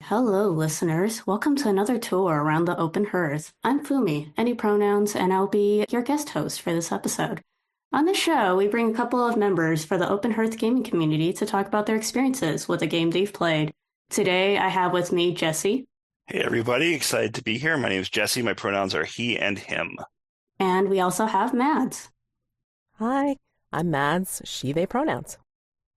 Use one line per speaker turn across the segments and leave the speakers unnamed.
Hello, listeners. Welcome to another tour around the Open Hearth. I'm Fumi, any pronouns, and I'll be your guest host for this episode. On this show, we bring a couple of members for the Open Hearth Gaming Community to talk about their experiences with a game they've played. Today, I have with me Jesse.
Hey everybody, excited to be here. My name is Jesse. My pronouns are he and him.
And we also have Mads.
Hi, I'm Mads, she, they pronouns.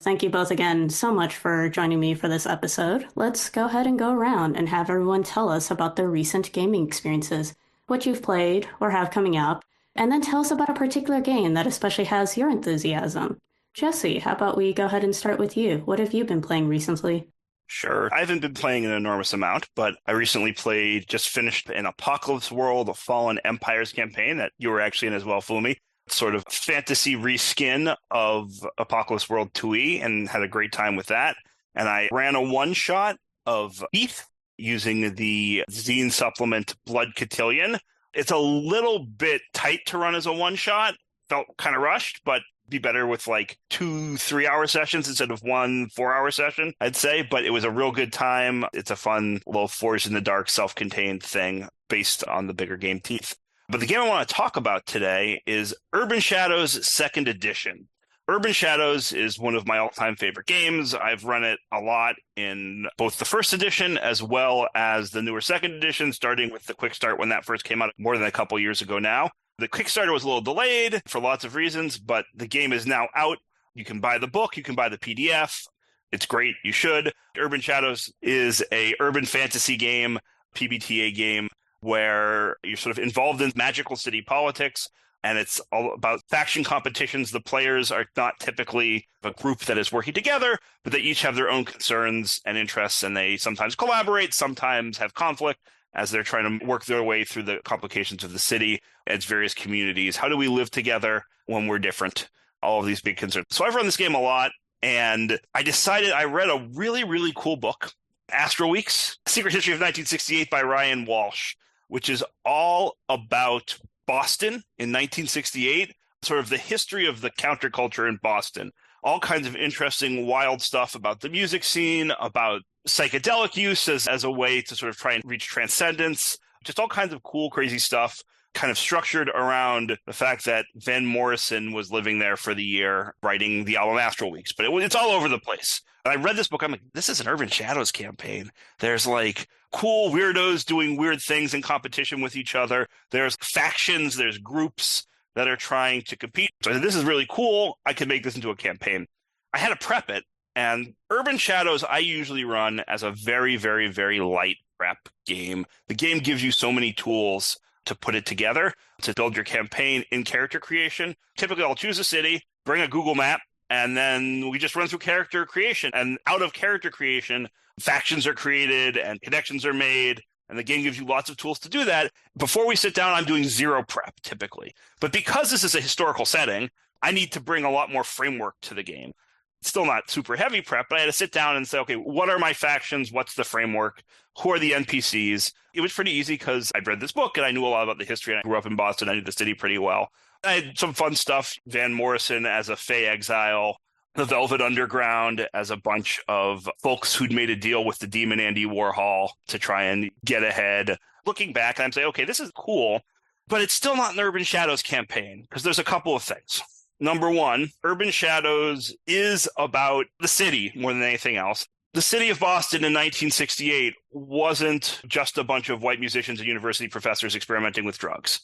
Thank you both again so much for joining me for this episode. Let's go ahead and go around and have everyone tell us about their recent gaming experiences, what you've played or have coming up, and then tell us about a particular game that especially has your enthusiasm. Jesse, how about we go ahead and start with you? What have you been playing recently?
Sure. I haven't been playing an enormous amount, but I recently just finished an Apocalypse World, a Fallen Empires campaign that you were actually in as well, Fumi. Sort of fantasy reskin of Apocalypse World 2E and had a great time with that. And I ran a one-shot of Heath using the zine supplement Blood Cotillion. It's a little bit tight to run as a one-shot. Felt kind of rushed, but be better with like 2 3-hour sessions instead of 1 4-hour session, I'd say. But it was a real good time. It's a fun little Forged in the Dark self-contained thing based on the bigger game Teeth. But the game I want to talk about today is Urban Shadows 2nd Edition. Urban Shadows is one of my all-time favorite games. I've run it a lot in both the 1st edition as well as the newer 2nd edition, starting with the Quick Start when that first came out more than a couple years ago now. The Kickstarter was a little delayed for lots of reasons, but the game is now out. You can buy the book, you can buy the PDF. It's great, you should. Urban Shadows is a urban fantasy game, PBTA game, where you're sort of involved in magical city politics, and it's all about faction competitions. The players are not typically a group that is working together, but they each have their own concerns and interests, and they sometimes collaborate, sometimes have conflict as they're trying to work their way through the complications of the city, its various communities. How do we live together when we're different? All of these big concerns. So I've run this game a lot, and I read a really, really cool book, Astral Weeks, Secret History of 1968 by Ryan Walsh, which is all about Boston in 1968, sort of the history of the counterculture in Boston. All kinds of interesting, wild stuff about the music scene, about psychedelic use as a way to sort of try and reach transcendence, just all kinds of cool, crazy stuff, kind of structured around the fact that Van Morrison was living there for the year, writing the album Astral Weeks. But it's all over the place. And I read this book, I'm like, this is an Urban Shadows campaign. There's like cool weirdos doing weird things in competition with each other. There's factions, there's groups that are trying to compete. So I said, this is really cool. I could make this into a campaign. I had to prep it. And Urban Shadows, I usually run as a very, very, very light prep game. The game gives you so many tools to put it together, to build your campaign in character creation. Typically, I'll choose a city, bring a Google map, and then we just run through character creation. And out of character creation, factions are created and connections are made. And the game gives you lots of tools to do that. Before we sit down, I'm doing zero prep, typically. But because this is a historical setting, I need to bring a lot more framework to the game. It's still not super heavy prep, but I had to sit down and say, okay, what are my factions? What's the framework? Who are the NPCs? It was pretty easy because I'd read this book and I knew a lot about the history. And I grew up in Boston. I knew the city pretty well. I had some fun stuff. Van Morrison as a Fey exile, the Velvet Underground as a bunch of folks who'd made a deal with the demon Andy Warhol to try and get ahead. Looking back, I'm saying, okay, this is cool, but it's still not an Urban Shadows campaign because there's a couple of things. Number one, Urban Shadows is about the city more than anything else. The city of Boston in 1968 wasn't just a bunch of white musicians and university professors experimenting with drugs,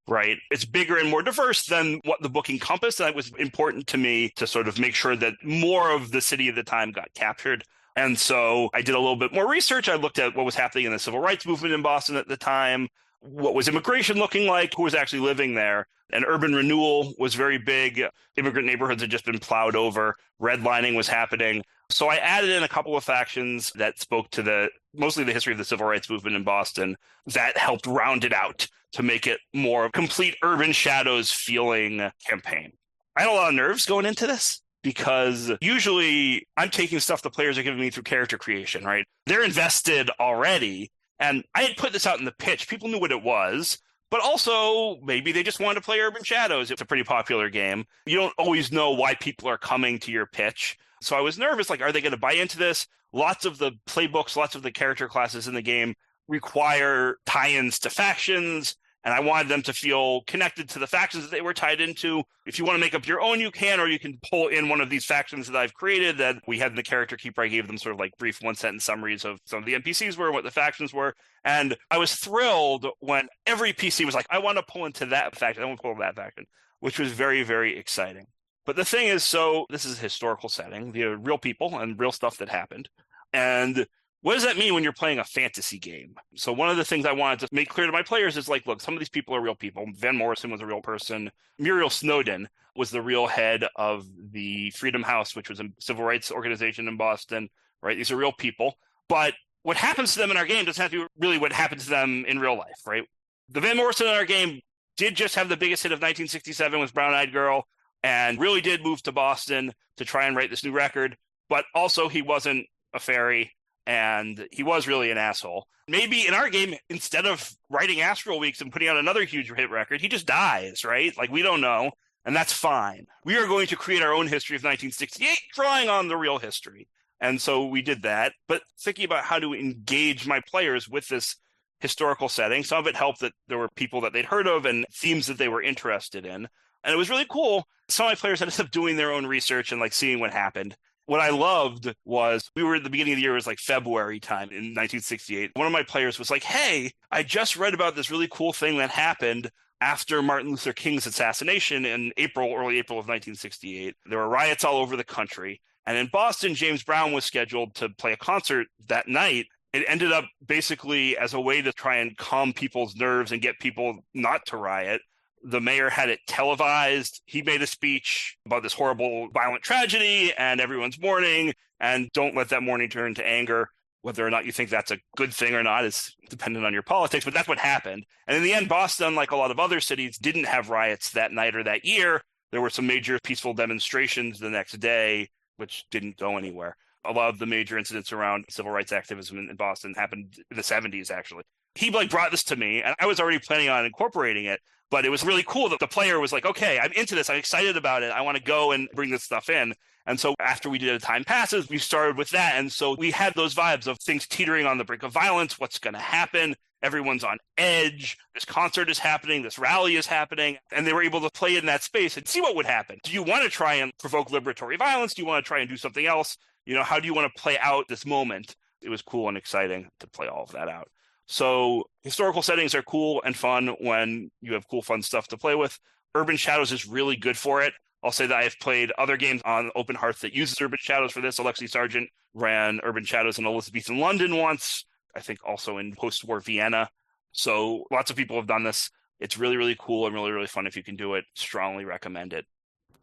right? It's bigger and more diverse than what the book encompassed. And it was important to me to sort of make sure that more of the city of the time got captured. And so I did a little bit more research. I looked at what was happening in the civil rights movement in Boston at the time. What was immigration looking like? Who was actually living there? And urban renewal was very big. Immigrant neighborhoods had just been plowed over. Redlining was happening. So I added in a couple of factions that spoke to mostly the history of the civil rights movement in Boston that helped round it out to make it more complete Urban Shadows feeling campaign. I had a lot of nerves going into this because usually I'm taking stuff the players are giving me through character creation, right? They're invested already. And I had put this out in the pitch. People knew what it was, but also maybe they just wanted to play Urban Shadows. It's a pretty popular game. You don't always know why people are coming to your pitch. So I was nervous, like, are they going to buy into this? lots of the playbooks, lots of the character classes in the game require tie-ins to factions, and I wanted them to feel connected to the factions that they were tied into. If you want to make up your own, you can, or you can pull in one of these factions that I've created that we had in the character keeper. I gave them sort of like brief one-sentence summaries of some of the NPCs were, what the factions were. And I was thrilled when every PC was like, I want to pull into that faction. I want to pull into that faction, which was very, very exciting. But the thing is, so this is a historical setting. There are real people and real stuff that happened. And what does that mean when you're playing a fantasy game? So one of the things I wanted to make clear to my players is like, look, some of these people are real people. Van Morrison was a real person. Muriel Snowden was the real head of the Freedom House, which was a civil rights organization in Boston, right? These are real people. But what happens to them in our game doesn't have to be really what happens to them in real life, right? The Van Morrison in our game did just have the biggest hit of 1967 with Brown Eyed Girl and really did move to Boston to try and write this new record. But also he wasn't a fairy. And he was really an asshole. Maybe in our game, instead of writing Astral Weeks and putting out another huge hit record, he just dies, right? Like, we don't know, and that's fine. We are going to create our own history of 1968, drawing on the real history. And so we did that. But thinking about how to engage my players with this historical setting, some of it helped that there were people that they'd heard of and themes that they were interested in. And it was really cool. Some of my players ended up doing their own research and like seeing what happened. What I loved was we were at the beginning of the year, it was like February time in 1968. One of my players was like, hey, I just read about this really cool thing that happened after Martin Luther King's assassination in early April of 1968. There were riots all over the country. And in Boston, James Brown was scheduled to play a concert that night. It ended up basically as a way to try and calm people's nerves and get people not to riot. The mayor had it televised. He made a speech about this horrible, violent tragedy and everyone's mourning. And don't let that mourning turn to anger. Whether or not you think that's a good thing or not is dependent on your politics, but that's what happened. And in the end, Boston, like a lot of other cities, didn't have riots that night or that year. There were some major peaceful demonstrations the next day, which didn't go anywhere. A lot of the major incidents around civil rights activism in Boston happened in the 70s, actually. He brought this to me, and I was already planning on incorporating it. But it was really cool that the player was like, okay, I'm into this. I'm excited about it. I want to go and bring this stuff in. And so after we did a Time Passes, we started with that. And so we had those vibes of things teetering on the brink of violence. What's going to happen? Everyone's on edge. This concert is happening. This rally is happening. And they were able to play in that space and see what would happen. Do you want to try and provoke liberatory violence? Do you want to try and do something else? How do you want to play out this moment? It was cool and exciting to play all of that out. So historical settings are cool and fun when you have cool, fun stuff to play with. Urban Shadows is really good for it. I'll say that I've played other games on Open Hearth that uses Urban Shadows for this. Alexi Sargent ran Urban Shadows in Elizabethan London once, I think also in post-war Vienna. So lots of people have done this. It's really, really cool and really, really fun if you can do it. Strongly recommend it.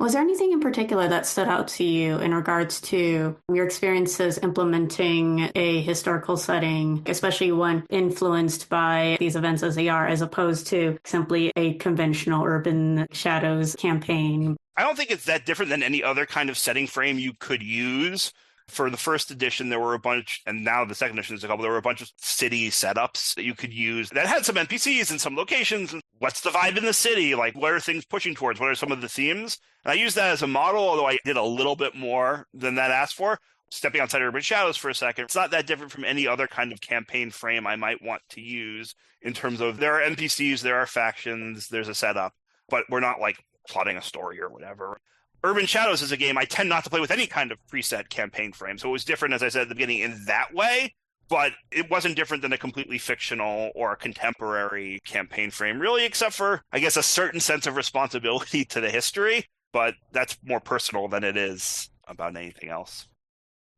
Was there anything in particular that stood out to you in regards to your experiences implementing a historical setting, especially one influenced by these events as they are, as opposed to simply a conventional Urban Shadows campaign?
I don't think it's that different than any other kind of setting frame you could use. For the first edition, there were a bunch, and now the second edition is a couple, there were a bunch of city setups that you could use that had some NPCs and some locations. What's the vibe in the city? Like, what are things pushing towards? What are some of the themes? And I used that as a model, although I did a little bit more than that asked for. Stepping outside Urban Shadows for a second, it's not that different from any other kind of campaign frame I might want to use in terms of there are NPCs, there are factions, there's a setup, but we're not like plotting a story or whatever. Urban Shadows is a game I tend not to play with any kind of preset campaign frame. So it was different, as I said at the beginning, in that way, but it wasn't different than a completely fictional or a contemporary campaign frame, really, except for, I guess, a certain sense of responsibility to the history. But that's more personal than it is about anything else.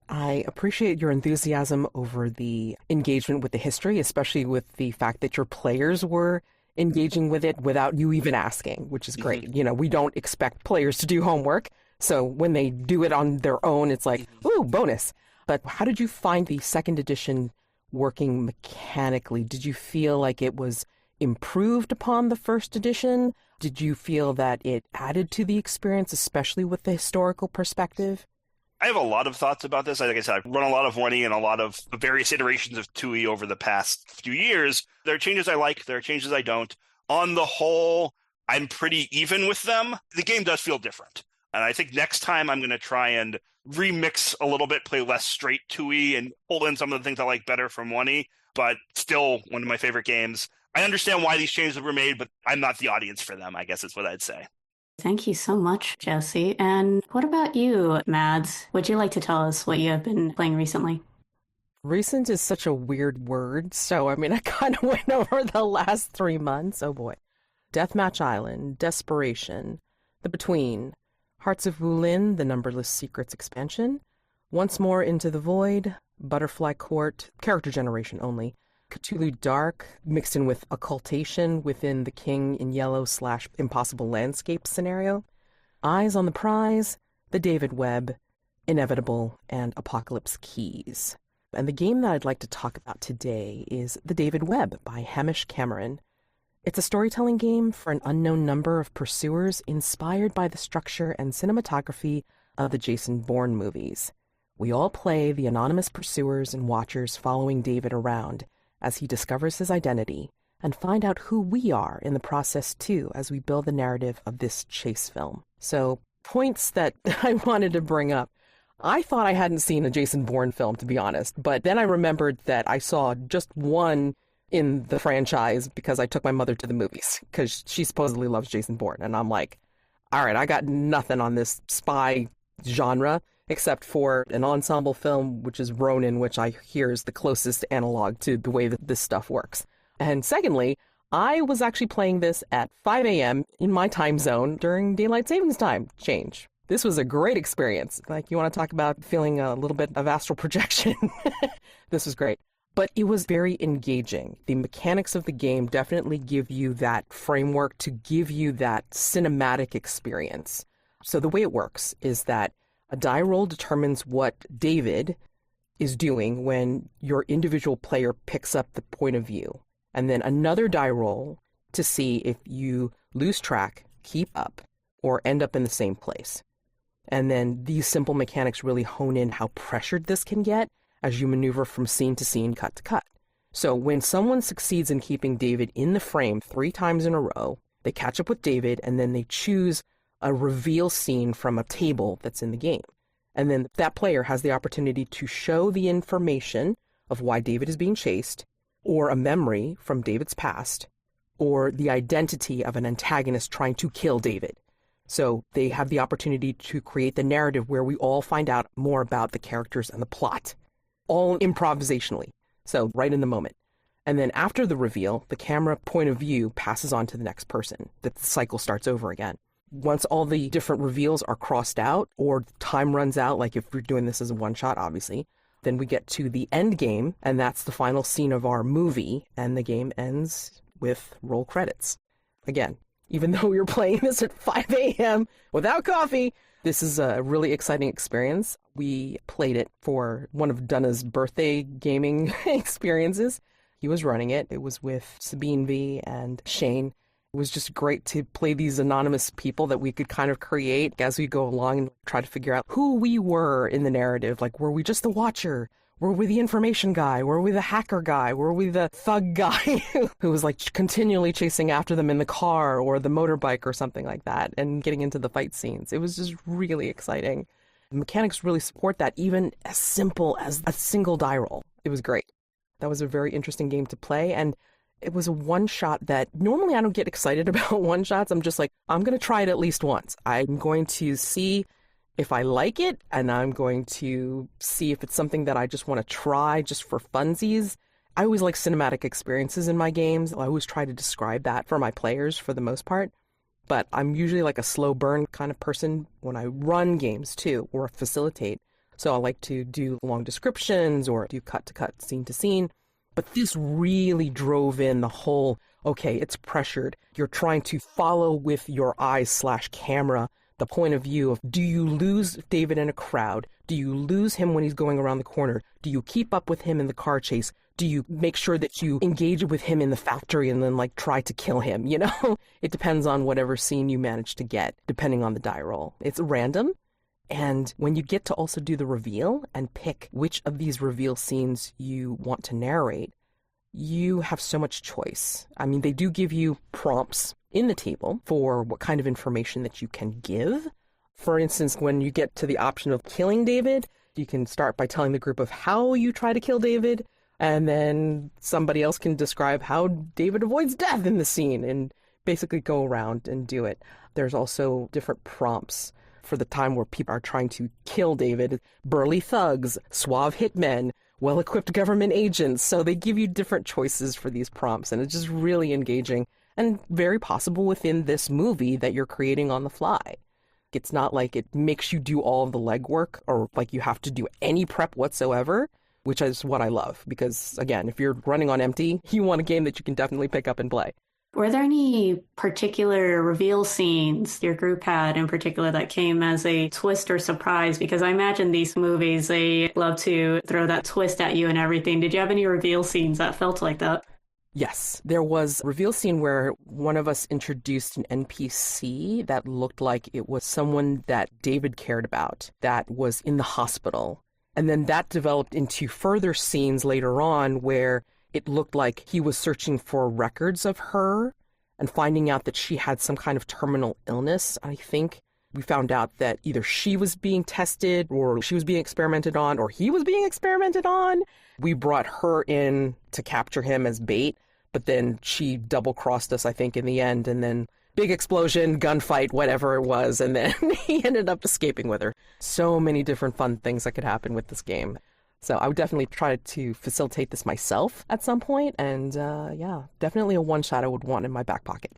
I appreciate your enthusiasm over the engagement with the history, especially with the fact that your players were engaging with it without you even asking, which is great.
Mm-hmm.
We don't expect players to do homework. So when they do it on their own, it's like, ooh, bonus. But how did you find the second edition working mechanically? Did you feel like it was improved upon the first edition? Did you feel that it added to the experience, especially with the historical perspective?
I have a lot of thoughts about this. Like I said, I've run a lot of 1E and a lot of various iterations of 2E over the past few years. There are changes I like. There are changes I don't. On the whole, I'm pretty even with them. The game does feel different. And I think next time I'm going to try and remix a little bit, play less straight 2E and pull in some of the things I like better from 1E, but still one of my favorite games. I understand why these changes were made, but I'm not the audience for them, I guess is what I'd say.
Thank you so much, Jesse. And what about you, Mads? Would you like to tell us what you have been playing recently?
Recent is such a weird word, so I mean, I kind of went over the last 3 months. Oh boy. Deathmatch Island, Desperation, The Between, Hearts of Wulin, The Numberless Secrets expansion, Once More Into the Void, Butterfly Court, character generation only, Cthulhu Dark, mixed in with occultation within the King in Yellow / Impossible Landscape scenario, Eyes on the Prize, The David Webb, Inevitable, and Apocalypse Keys. And the game that I'd like to talk about today is The David Webb by Hamish Cameron. It's a storytelling game for an unknown number of pursuers inspired by the structure and cinematography of the Jason Bourne movies. We all play the anonymous pursuers and watchers following David around as he discovers his identity and find out who we are in the process too as we build the narrative of this chase film. So, points that I wanted to bring up. I thought I hadn't seen a Jason Bourne film, to be honest, but then I remembered that I saw just one in the franchise because I took my mother to the movies because she supposedly loves Jason Bourne. And I'm like, all right, I got nothing on this spy genre except for an ensemble film, which is Ronin, which I hear is the closest analog to the way that this stuff works. And secondly, I was actually playing this at 5 a.m. in my time zone during daylight savings time change. This was a great experience. Like, you want to talk about feeling a little bit of astral projection. This was great. But it was very engaging. The mechanics of the game definitely give you that framework to give you that cinematic experience. So the way it works is that a die roll determines what David is doing when your individual player picks up the point of view. And then another die roll to see if you lose track, keep up, or end up in the same place. And then these simple mechanics really hone in how pressured this can get as you maneuver from scene to scene, cut to cut. So when someone succeeds in keeping David in the frame 3 times in a row, they catch up with David and then they choose a reveal scene from a table that's in the game. And then that player has the opportunity to show the information of why David is being chased, or a memory from David's past, or the identity of an antagonist trying to kill David. So they have the opportunity to create the narrative where we all find out more about the characters and the plot, all improvisationally, so right in the moment. And then after the reveal, the camera point of view passes on to the next person. The cycle starts over again. Once all the different reveals are crossed out, or time runs out, like if we're doing this as a one-shot, obviously, then we get to the end game, and that's the final scene of our movie, and the game ends with roll credits. Again, even though we were playing this at 5 a.m. without coffee, this is a really exciting experience. We played it for one of Donna's birthday gaming experiences. He was running it. It was with Sabine V and Shane. It was just great to play these anonymous people that we could kind of create as we go along and try to figure out who we were in the narrative. Like, were we just the watcher? Were we the information guy? Were we the hacker guy? Were we the thug guy who was like continually chasing after them in the car or the motorbike or something like that and getting into the fight scenes? It was just really exciting. The mechanics really support that, even as simple as a single die roll. It was great. That was a very interesting game to play, and it was a one-shot that normally I don't get excited about one-shots. I'm just like, I'm going to try it at least once. I'm going to see if I like it, and I'm going to see if it's something that I just want to try just for funsies. I always like cinematic experiences in my games. I always try to describe that for my players for the most part. But I'm usually like a slow burn kind of person when I run games too, or facilitate. So I like to do long descriptions or do cut to cut, scene to scene. But this really drove in the whole, okay, it's pressured. You're trying to follow with your eyes / camera the point of view of, do you lose David in a crowd? Do you lose him when he's going around the corner? Do you keep up with him in the car chase? Do you make sure that you engage with him in the factory and then like try to kill him? You know, it depends on whatever scene you manage to get, depending on the die roll. It's random. And when you get to also do the reveal and pick which of these reveal scenes you want to narrate, you have so much choice. I mean, they do give you prompts in the table for what kind of information that you can give. For instance, when you get to the option of killing David, you can start by telling the group of how you try to kill David, and then somebody else can describe how David avoids death in the scene and basically go around and do it. There's also different prompts for the time where people are trying to kill David. Burly thugs, suave hitmen, well-equipped government agents. So they give you different choices for these prompts, and it's just really engaging and very possible within this movie that you're creating on the fly. It's not like it makes you do all of the legwork or like you have to do any prep whatsoever, which is what I love. Because, again, if you're running on empty, you want a game that you can definitely pick up and play.
Were there any particular reveal scenes your group had in particular that came as a twist or surprise? Because I imagine these movies, they love to throw that twist at you and everything. Did you have any reveal scenes that felt like that?
Yes, there was a reveal scene where one of us introduced an NPC that looked like it was someone that David cared about, that was in the hospital. And then that developed into further scenes later on where it looked like he was searching for records of her and finding out that she had some kind of terminal illness. I think we found out that either she was being tested or she was being experimented on or he was being experimented on. We brought her in to capture him as bait, but then she double-crossed us, I think, in the end. And then big explosion, gunfight, whatever it was. And then he ended up escaping with her. So many different fun things that could happen with this game. So I would definitely try to facilitate this myself at some point. And yeah, definitely a one-shot I would want in my back pocket.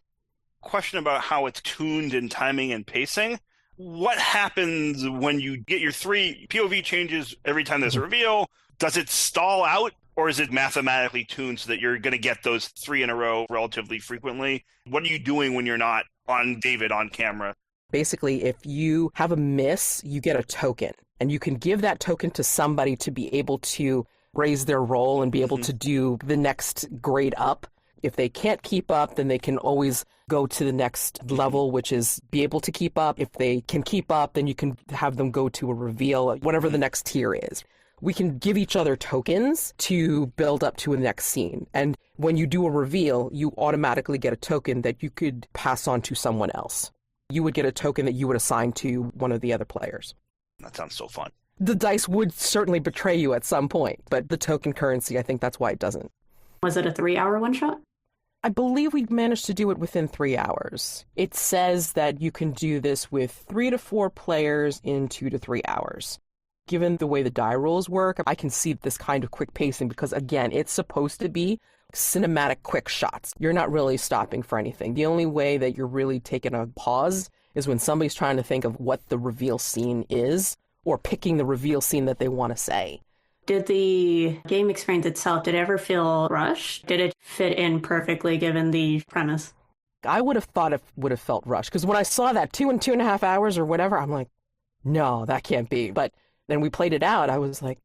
Question about how it's tuned in timing and pacing. What happens when you get your 3 POV changes every time there's a reveal? Does it stall out, or is it mathematically tuned so that you're going to get those 3 in a row relatively frequently? What are you doing when you're not on David on camera?
Basically, if you have a miss, you get a token, and you can give that token to somebody to be able to raise their roll and be able to do the next grade up. If they can't keep up, then they can always go to the next level, which is be able to keep up. If they can keep up, then you can have them go to a reveal, whatever the next tier is. We can give each other tokens to build up to a next scene. And when you do a reveal, you automatically get a token that you could pass on to someone else. You would get a token that you would assign to one of the other players.
That sounds so fun.
The dice would certainly betray you at some point, but the token currency, I think that's why it doesn't.
Was it a 3-hour one-shot?
I believe we managed to do it within 3 hours. It says that you can do this with 3 to 4 players in 2 to 3 hours. Given the way the die rolls work, I can see this kind of quick pacing because, again, it's supposed to be cinematic quick shots. You're not really stopping for anything. The only way that you're really taking a pause is when somebody's trying to think of what the reveal scene is or picking the reveal scene that they want to say.
Did the game experience itself, did it ever feel rushed? Did it fit in perfectly given the premise?
I would have thought it would have felt rushed because when I saw that 2 and 2.5 hours or whatever, I'm like, no, that can't be. But then we played it out. I was like,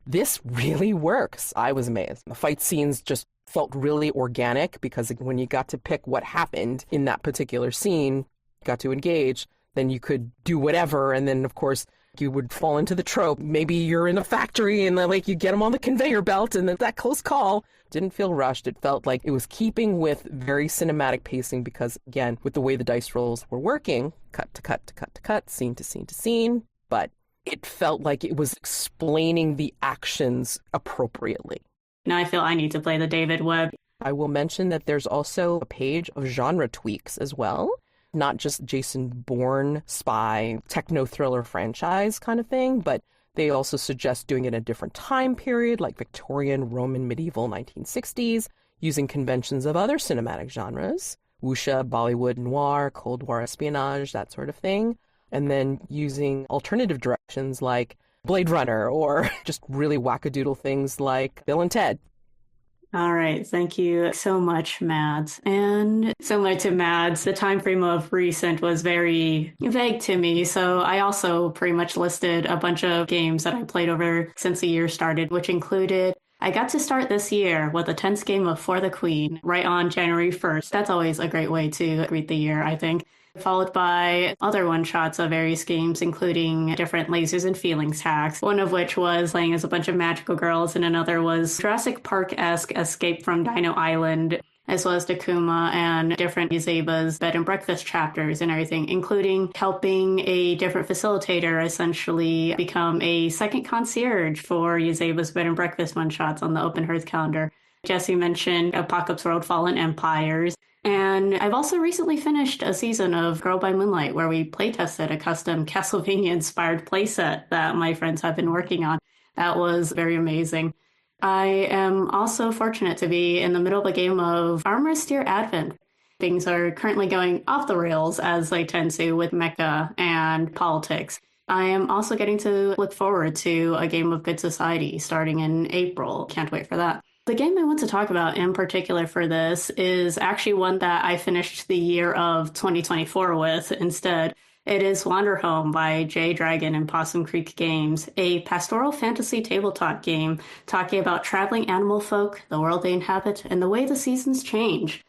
this really works. I was amazed. The fight scenes just felt really organic because when you got to pick what happened in that particular scene, got to engage, then you could do whatever. And then, of course, you would fall into the trope. Maybe you're in a factory and like you get them on the conveyor belt and then that close call didn't feel rushed. It felt like it was keeping with very cinematic pacing because, again, with the way the dice rolls were working, cut to cut to cut to cut, scene to scene to scene, but it felt like it was explaining the actions appropriately.
Now I feel I need to play the David Webb.
I will mention that there's also a page of genre tweaks as well. Not just Jason Bourne spy techno thriller franchise kind of thing, but they also suggest doing it in a different time period, like Victorian, Roman, medieval, 1960s, using conventions of other cinematic genres, wuxia, Bollywood noir, Cold War espionage, that sort of thing, and then using alternative directions like Blade Runner or just really wackadoodle things like Bill and Ted.
All right. Thank you so much, Mads. And similar to Mads, the time frame of recent was very vague to me. So I also pretty much listed a bunch of games that I played over since the year started, which included I got to start this year with a tense game of For the Queen right on January 1st. That's always a great way to greet the year, I think. Followed by other one-shots of various games, including different lasers and feelings hacks, one of which was playing as a bunch of magical girls, and another was Jurassic Park-esque Escape from Dino Island. as well as Dakuma and different Yuzeba's bed and breakfast chapters and everything, including helping a different facilitator essentially become a second concierge for Yuzeba's bed and breakfast one-shots on the Open Hearth calendar. Jesse mentioned Apocalypse World Fallen Empires. And I've also recently finished a season of Girl by Moonlight where we playtested a custom Castlevania-inspired playset that my friends have been working on. That was very amazing. I am also fortunate to be in the middle of a game of Armorous Deer Advent. Things are currently going off the rails as they tend to with mecha and politics. I am also getting to look forward to a game of Good Society starting in April. Can't wait for that. The game I want to talk about in particular for this is actually one that I finished the year of 2024 with instead. It is Wanderhome by J Dragon and Possum Creek Games, a pastoral fantasy tabletop game talking about traveling animal folk, the world they inhabit, and the way the seasons change.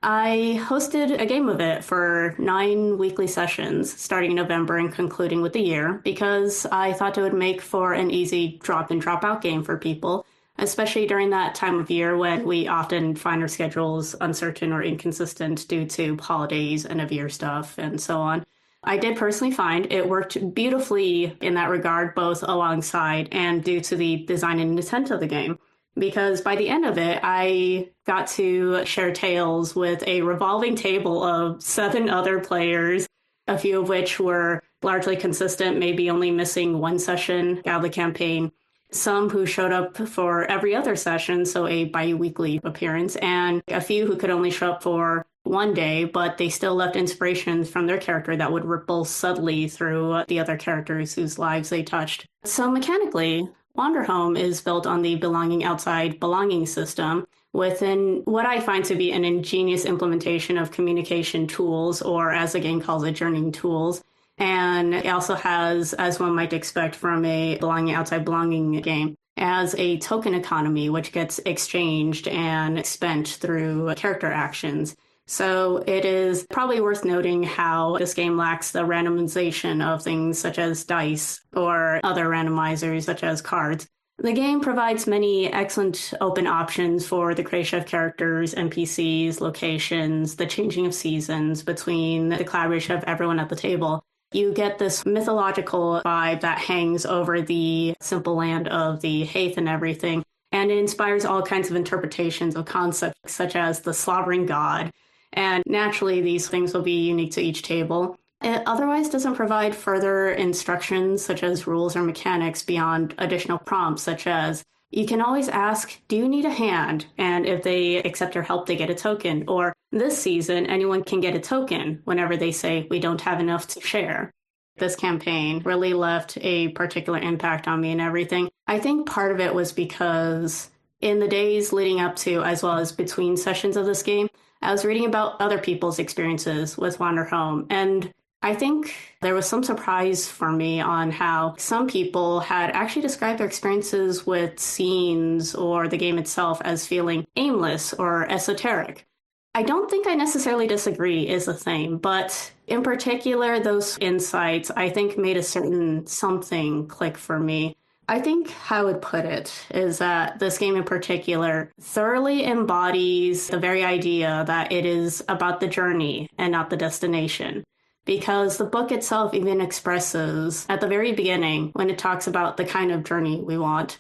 I hosted a game of it for 9 weekly sessions, starting in November and concluding with the year, because I thought it would make for an easy drop-in, drop-out game for people, especially during that time of year when we often find our schedules uncertain or inconsistent due to holidays, end of year stuff, and so on. I did personally find it worked beautifully in that regard, both alongside and due to the design and intent of the game. Because by the end of it, I got to share tales with a revolving table of 7 other players, a few of which were largely consistent, maybe only missing one session out of the campaign. Some who showed up for every other session, so a bi-weekly appearance, and a few who could only show up for one day, but they still left inspirations from their character that would ripple subtly through the other characters whose lives they touched. So mechanically, Wanderhome is built on the belonging outside belonging system within what I find to be an ingenious implementation of communication tools, or as the game calls it, journeying tools. And it also has, as one might expect from a belonging outside belonging game, as a token economy, which gets exchanged and spent through character actions. So it is probably worth noting how this game lacks the randomization of things such as dice or other randomizers such as cards. The game provides many excellent open options for the creation of characters, NPCs, locations, the changing of seasons between the collaboration of everyone at the table. You get this mythological vibe that hangs over the simple land of the Haith and everything, and it inspires all kinds of interpretations of concepts such as the slobbering god. And naturally, these things will be unique to each table. It otherwise doesn't provide further instructions, such as rules or mechanics, beyond additional prompts, such as, you can always ask, do you need a hand? And if they accept your help, they get a token. Or, this season, anyone can get a token whenever they say, we don't have enough to share. This campaign really left a particular impact on me and everything. I think part of it was because in the days leading up to, as well as between sessions of this game, I was reading about other people's experiences with Wanderhome, and I think there was some surprise for me on how some people had actually described their experiences with scenes or the game itself as feeling aimless or esoteric. I don't think I necessarily disagree is the thing, but in particular, those insights I think made a certain something click for me. I think how I would put it is that this game in particular thoroughly embodies the very idea that it is about the journey and not the destination. Because the book itself even expresses at the very beginning when it talks about the kind of journey we want.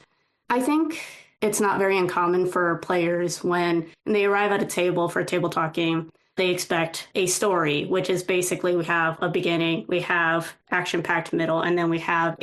I think it's not very uncommon for players when they arrive at a table for a tabletop game, they expect a story, which is basically we have a beginning, we have action-packed middle, and then we have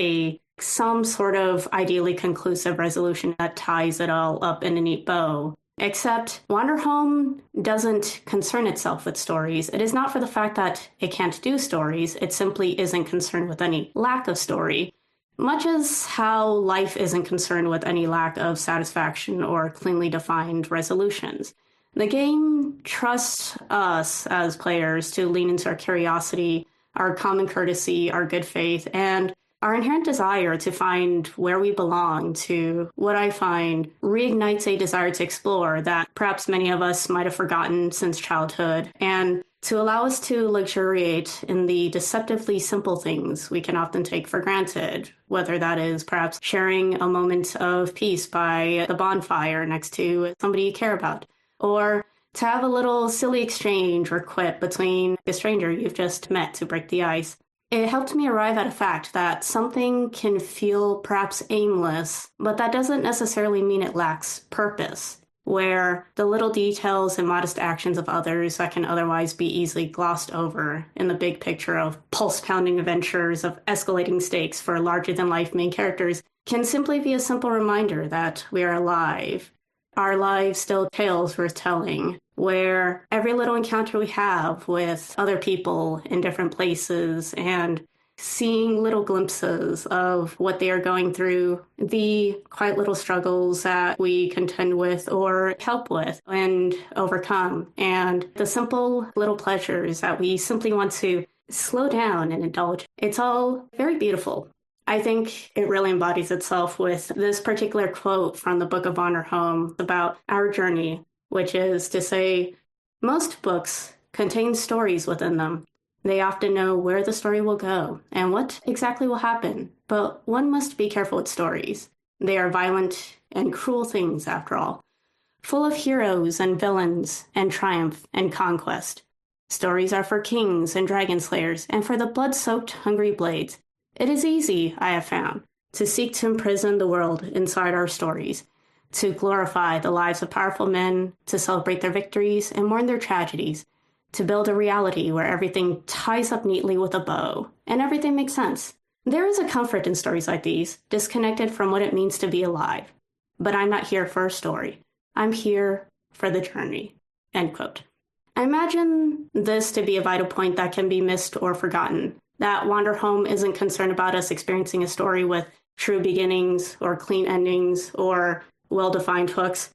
some sort of ideally conclusive resolution that ties it all up in a neat bow. Except Wanderhome doesn't concern itself with stories. It is not for the fact that it can't do stories, it simply isn't concerned with any lack of story. Much as how life isn't concerned with any lack of satisfaction or cleanly defined resolutions. The game trusts us as players to lean into our curiosity, our common courtesy, our good faith, and our inherent desire to find where we belong, to what I find reignites a desire to explore that perhaps many of us might have forgotten since childhood, and to allow us to luxuriate in the deceptively simple things we can often take for granted, whether that is perhaps sharing a moment of peace by the bonfire next to somebody you care about, or to have a little silly exchange or quip between a stranger you've just met to break the ice. It helped me arrive at a fact that something can feel perhaps aimless, but that doesn't necessarily mean it lacks purpose, where the little details and modest actions of others that can otherwise be easily glossed over in the big picture of pulse-pounding adventures of escalating stakes for larger-than-life main characters can simply be a simple reminder that we are alive. Our lives still tales worth telling, where every little encounter we have with other people in different places and seeing little glimpses of what they are going through, the quiet little struggles that we contend with or help with and overcome, and the simple little pleasures that we simply want to slow down and indulge. It's all very beautiful. I think it really embodies itself with this particular quote from the Book of Wanderhome about our journey, which is to say, most books contain stories within them. They often know where the story will go and what exactly will happen, but one must be careful with stories. They are violent and cruel things, after all, full of heroes and villains and triumph and conquest. Stories are for kings and dragon slayers and for the blood-soaked hungry blades. It is easy, I have found, to seek to imprison the world inside our stories, to glorify the lives of powerful men, to celebrate their victories and mourn their tragedies, to build a reality where everything ties up neatly with a bow, and everything makes sense. There is a comfort in stories like these, disconnected from what it means to be alive. But I'm not here for a story. I'm here for the journey. End quote. I imagine this to be a vital point that can be missed or forgotten, that Wanderhome isn't concerned about us experiencing a story with true beginnings or clean endings or well-defined hooks.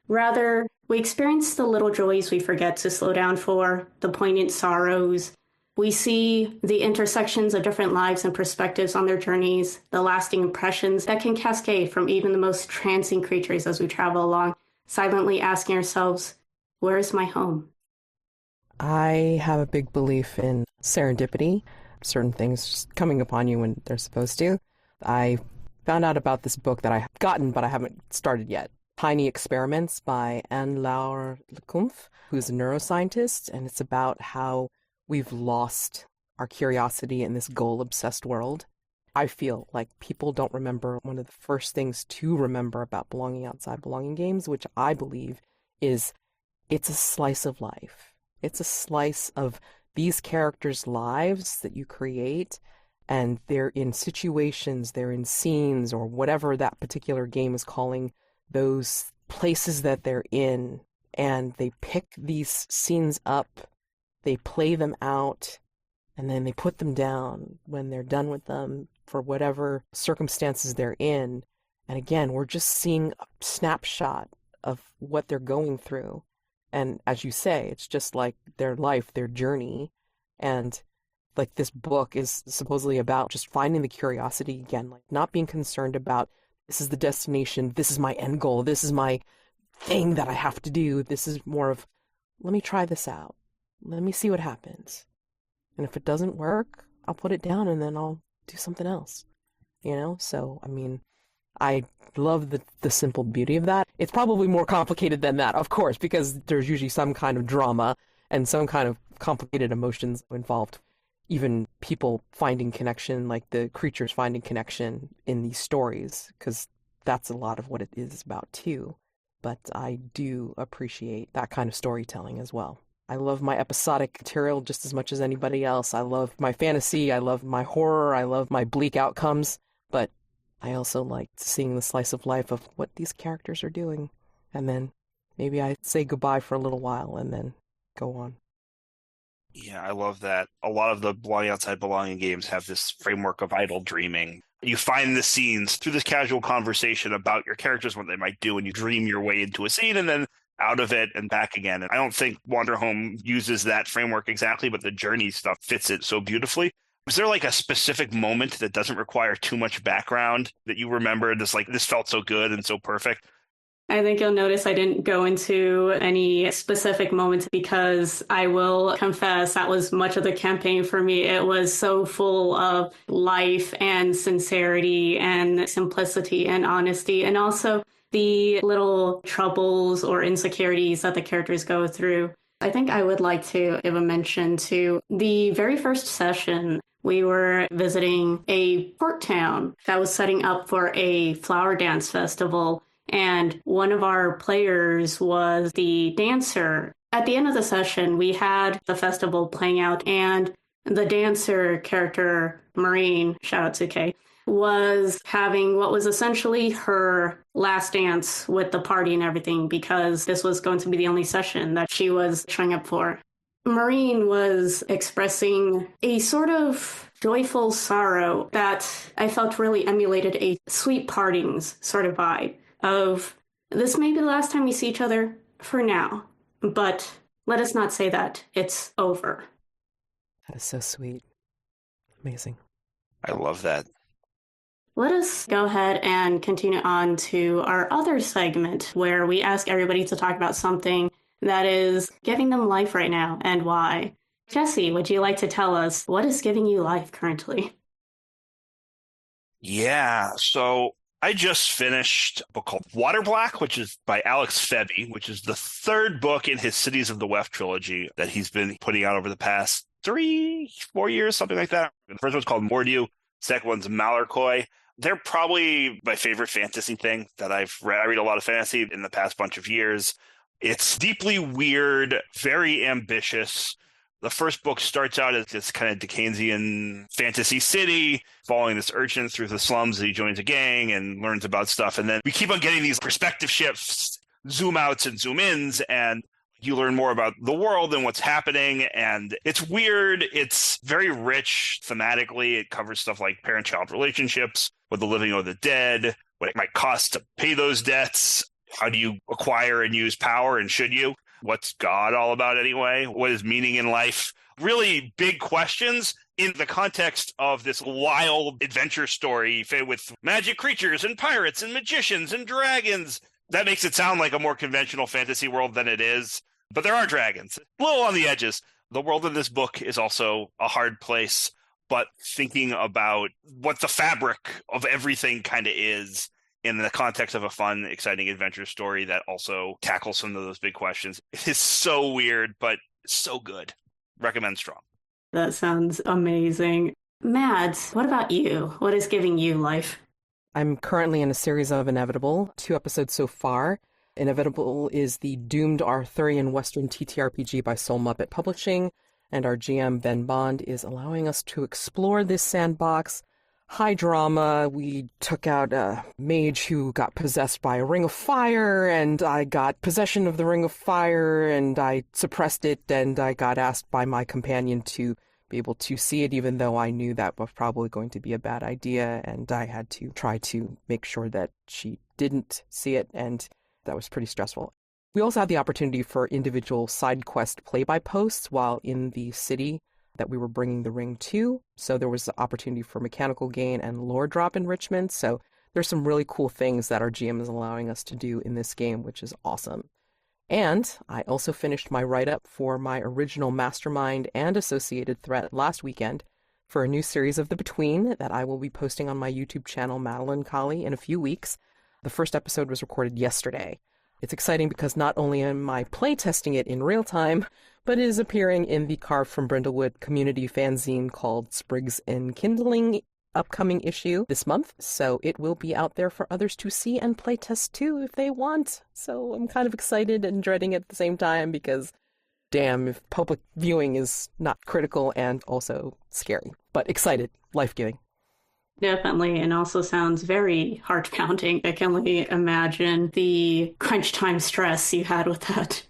Rather, we experience the little joys we forget to slow down for, the poignant sorrows. We see the intersections of different lives and perspectives on their journeys, the lasting impressions that can cascade from even the most transient creatures as we travel along, silently asking ourselves, where is my home?
I have a big belief in serendipity, certain things just coming upon you when they're supposed to. I found out about this book that I have gotten, but I haven't started yet. Tiny Experiments by Anne-Laure Cunff, who's a neuroscientist, and it's about how we've lost our curiosity in this goal-obsessed world. I feel like people don't remember one of the first things to remember about belonging outside belonging games, which I believe is it's a slice of life. It's a slice of these characters' lives that you create, and they're in situations, they're in scenes, or whatever that particular game is calling those places that they're in, and they pick these scenes up, they play them out, and then they put them down when they're done with them for whatever circumstances they're in. And again, we're just seeing a snapshot of what they're going through. And as you say, it's just like their life, their journey. And like this book is supposedly about just finding the curiosity again, like not being concerned about this is the destination, this is my end goal, this is my thing that I have to do. This is more of, let me try this out. Let me see what happens. And if it doesn't work, I'll put it down and then I'll do something else. You know? So, I mean, I love the simple beauty of that. It's probably more complicated than that, of course, because there's usually some kind of drama and some kind of complicated emotions involved. Even people finding connection, like the creatures finding connection in these stories, because that's a lot of what it is about too. But I do appreciate that kind of storytelling as well. I love my episodic material just as much as anybody else. I love my fantasy, I love my horror, I love my bleak outcomes, but I also like seeing the slice of life of what these characters are doing. And then maybe I say goodbye for a little while and then go on.
Yeah, I love that. A lot of the belonging outside belonging games have this framework of idle dreaming. You find the scenes through this casual conversation about your characters, what they might do, and you dream your way into a scene and then out of it and back again. And I don't think Wanderhome uses that framework exactly, but the journey stuff fits it so beautifully. Was there like a specific moment that doesn't require too much background that you remember this felt so good and so perfect?
I think you'll notice I didn't go into any specific moments because I will confess that was much of the campaign for me. It was so full of life and sincerity and simplicity and honesty. And also the little troubles or insecurities that the characters go through. I think I would like to give a mention to the very first session. We were visiting a port town that was setting up for a flower dance festival, and one of our players was the dancer. At the end of the session, we had the festival playing out, and the dancer character, Maureen, shout out to Kay, was having what was essentially her last dance with the party and everything, because this was going to be the only session that she was showing up for. Maureen was expressing a sort of joyful sorrow that I felt really emulated a sweet partings sort of vibe of, this may be the last time we see each other for now, but let us not say that it's over.
That is so sweet. Amazing.
I love that.
Let us go ahead and continue on to our other segment where we ask everybody to talk about something that is giving them life right now and why. Jesse, would you like to tell us what is giving you life currently?
Yeah, so I just finished a book called Waterblack, which is by Alex Pheby, which is the third book in his Cities of the Weft trilogy that he's been putting out over the past 3-4 years, something like that. The first one's called Mordiu, second one's Malarkoi. They're probably my favorite fantasy thing that I've read. I read a lot of fantasy in the past bunch of years. It's deeply weird, very ambitious. The first book starts out as this kind of Dickensian fantasy city, following this urchin through the slums as he joins a gang and learns about stuff. And then we keep on getting these perspective shifts, zoom outs and zoom ins, and you learn more about the world and what's happening. And it's weird. It's very rich thematically. It covers stuff like parent-child relationships with the living or the dead, what it might cost to pay those debts. How do you acquire and use power, and should you? What's God all about anyway? What is meaning in life? Really big questions in the context of this wild adventure story with magic creatures and pirates and magicians and dragons. That makes it sound like a more conventional fantasy world than it is. But there are dragons, a little on the edges. The world in this book is also a hard place, but thinking about what the fabric of everything kind of is in the context of a fun, exciting adventure story that also tackles some of those big questions. It is so weird, but so good. Recommend strong.
That sounds amazing. Mads, what about you? What is giving you life?
I'm currently in a series of Inevitable, 2 episodes so far. Inevitable is the doomed Arthurian Western TTRPG by Soul Muppet Publishing, and our GM, Ben Bond, is allowing us to explore this sandbox. High drama. We took out a mage who got possessed by a ring of fire, and I got possession of the ring of fire, and I suppressed it, and I got asked by my companion to be able to see it, even though I knew that was probably going to be a bad idea, and I had to try to make sure that she didn't see it, and that was pretty stressful. We also had the opportunity for individual side quest play-by-posts while in the city that we were bringing the ring to. So there was the opportunity for mechanical gain and lore drop enrichment. So there's some really cool things that our GM is allowing us to do in this game, which is awesome. And I also finished my write-up for my original Mastermind and associated threat last weekend for a new series of The Between that I will be posting on my YouTube channel, Madeline Colley, in a few weeks. The first episode was recorded yesterday. It's exciting because not only am I playtesting it in real time, but it is appearing in the Carved from Brindlewood community fanzine called Sprigs and Kindling upcoming issue this month. So it will be out there for others to see and playtest too if they want. So I'm kind of excited and dreading at the same time because damn, if public viewing is not critical and also scary, but excited, life-giving.
Definitely, and also sounds very heart-pounding. I can only imagine the crunch time stress you had with that.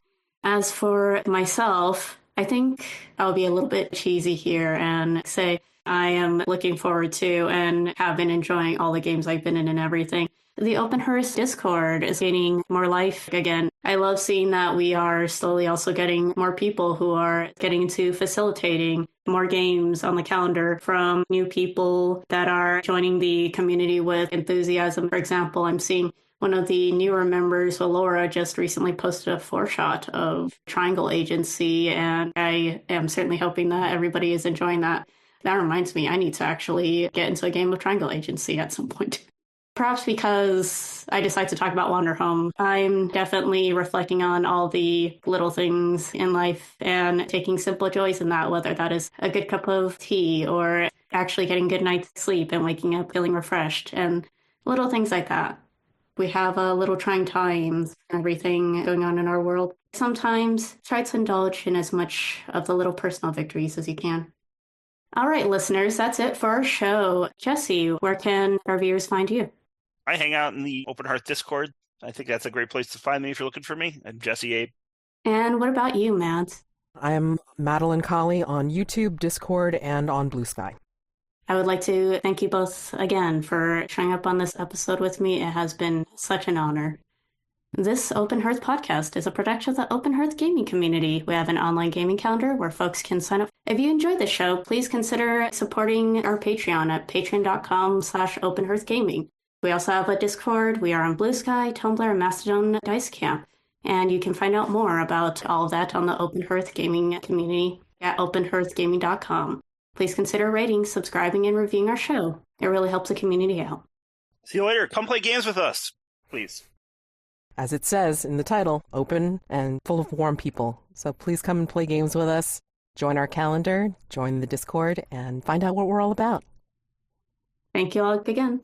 As for myself, I think I'll be a little bit cheesy here and say I am looking forward to and have been enjoying all the games I've been in and everything. The Open Hearth Discord is gaining more life again. I love seeing that we are slowly also getting more people who are getting into facilitating more games on the calendar, from new people that are joining the community with enthusiasm. For example, I'm seeing one of the newer members, Laura, just recently posted a 4-shot of Triangle Agency, and I am certainly hoping that everybody is enjoying that. That reminds me, I need to actually get into a game of Triangle Agency at some point. Perhaps because I decided to talk about Wanderhome, I'm definitely reflecting on all the little things in life and taking simple joys in that, whether that is a good cup of tea or actually getting a good night's sleep and waking up feeling refreshed and little things like that. We have little trying times and everything going on in our world. Sometimes try to indulge in as much of the little personal victories as you can. All right, listeners, that's it for our show. Jesse, where can our viewers find you?
I hang out in the Open Hearth Discord. I think that's a great place to find me if you're looking for me. I'm Jesse Abe.
And what about you, Mads?
I'm Madeline Colley on YouTube, Discord, and on Blue Sky.
I would like to thank you both again for showing up on this episode with me. It has been such an honor. This Open Hearth podcast is a production of the Open Hearth Gaming Community. We have an online gaming calendar where folks can sign up. If you enjoyed the show, please consider supporting our Patreon at patreon.com/openhearthgaming. We also have a Discord. We are on Blue Sky, Tumblr, and Mastodon Dice Camp. And you can find out more about all of that on the Open Hearth Gaming Community at openhearthgaming.com. Please consider rating, subscribing, and reviewing our show. It really helps the community out.
See you later. Come play games with us, please.
As it says in the title, open and full of warm people. So please come and play games with us. Join our calendar, join the Discord, and find out what we're all about.
Thank you all again.